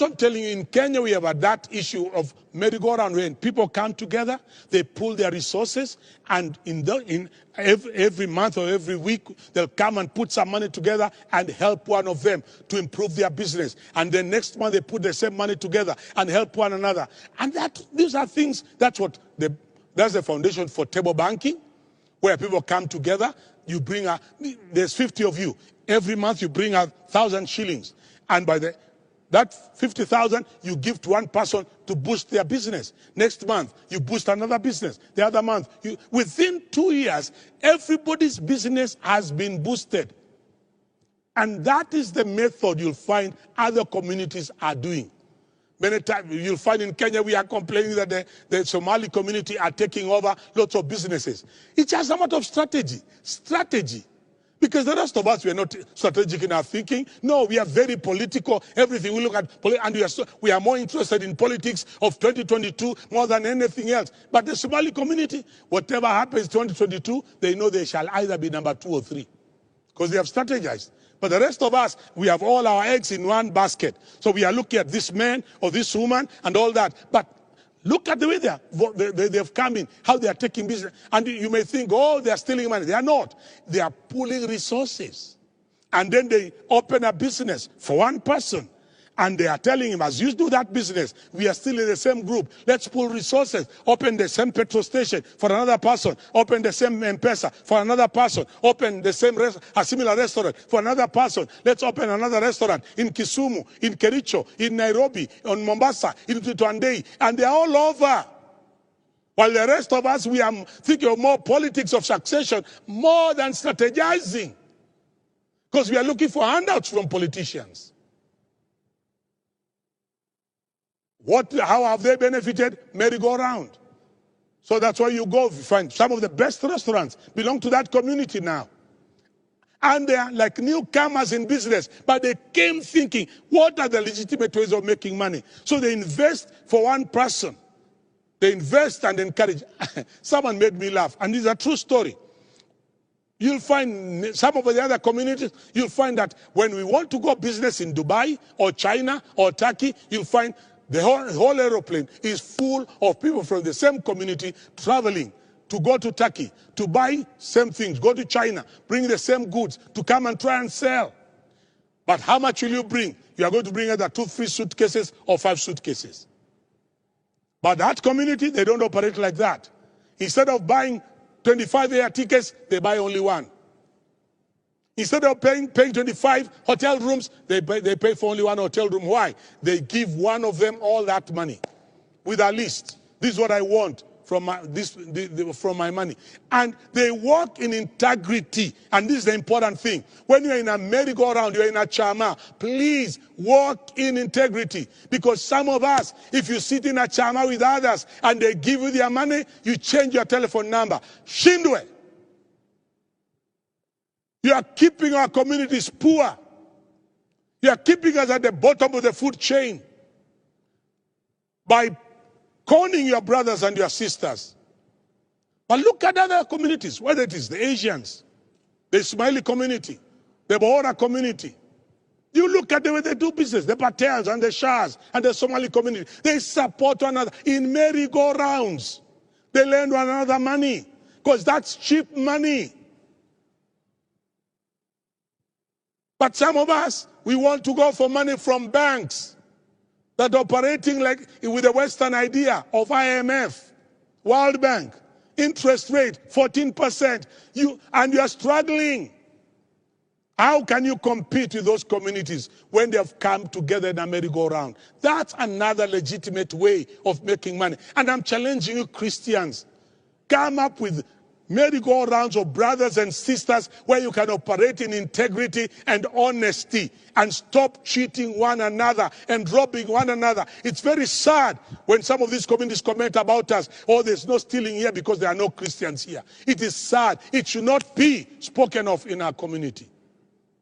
I'm telling you, in Kenya, we have that issue of merry-go-round when people come together, they pool their resources, and every month or every week, they'll come and put some money together and help one of them to improve their business. And then next month, they put the same money together and help one another. And these are things, that's the foundation for table banking, where people come together. You bring there's 50 of you. Every month, you bring 1,000 shillings. And by that 50,000 you give to one person to boost their business. Next month, you boost another business. The other month, within 2 years, everybody's business has been boosted. And that is the method you'll find other communities are doing. Many times you'll find in Kenya we are complaining that the Somali community are taking over lots of businesses. It's just a matter of strategy. Because the rest of us, we are not strategic in our thinking. No, we are very political. Everything we look at, and we are more interested in politics of 2022 more than anything else. But the Somali community, whatever happens 2022, they know they shall either be number 2 or 3. Because they have strategized. But the rest of us, we have all our eggs in one basket. So we are looking at this man or this woman and all that. But look at the way they've come in, how they are taking business. And you may think, oh, they are stealing money. They are not. They are pooling resources. And then they open a business for one person. And they are telling him, as you do that business, we are still in the same group. Let's pool resources. Open the same petrol station for another person. Open the same M-Pesa for another person. Open the same a similar restaurant for another person. Let's open another restaurant in Kisumu, in Kericho, in Nairobi, in Mombasa, in Tutandei. And they are all over. While the rest of us, we are thinking of more politics of succession, more than strategizing. Because we are looking for handouts from politicians. How have they benefited? Merry-go-round. So that's why you go, you find some of the best restaurants belong to that community now. And they are like newcomers in business, but they came thinking, what are the legitimate ways of making money? So they invest for one person. They invest and encourage. Someone made me laugh, and this is a true story. You'll find some of the other communities, you'll find that when we want to go business in Dubai or China or Turkey, you'll find the whole aeroplane is full of people from the same community traveling to go to Turkey, to buy same things, go to China, bring the same goods, to come and try and sell. But how much will you bring? You are going to bring either 2, 3 suitcases or 5 suitcases. But that community, they don't operate like that. Instead of buying 25 air tickets, they buy only 1. Instead of paying 25 hotel rooms, they pay for only 1 hotel room. Why? They give one of them all that money with a list. This is what I want from my money. And they work in integrity. And this is the important thing. When you're in a merry-go-round, you're in a chama, please work in integrity. Because some of us, if you sit in a chama with others and they give you their money, you change your telephone number. Shindwe. You are keeping our communities poor. You are keeping us at the bottom of the food chain by conning your brothers and your sisters. But look at other communities, whether it is the Asians, the Ismaili community, the Bohora community. You look at the way they do business, the Patels and the Shahs and the Somali community. They support one another in merry-go-rounds. They lend one another money because that's cheap money. But some of us, we want to go for money from banks that are operating like with the Western idea of IMF, World Bank, interest rate 14%. And you are struggling. How can you compete with those communities when they have come together in a merry-go-round? That's another legitimate way of making money. And I'm challenging you Christians, come up with merry-go-rounds of brothers and sisters where you can operate in integrity and honesty and stop cheating one another and robbing one another. It's very sad when some of these communities comment about us, oh, there's no stealing here because there are no Christians here. It is sad. It should not be spoken of in our community.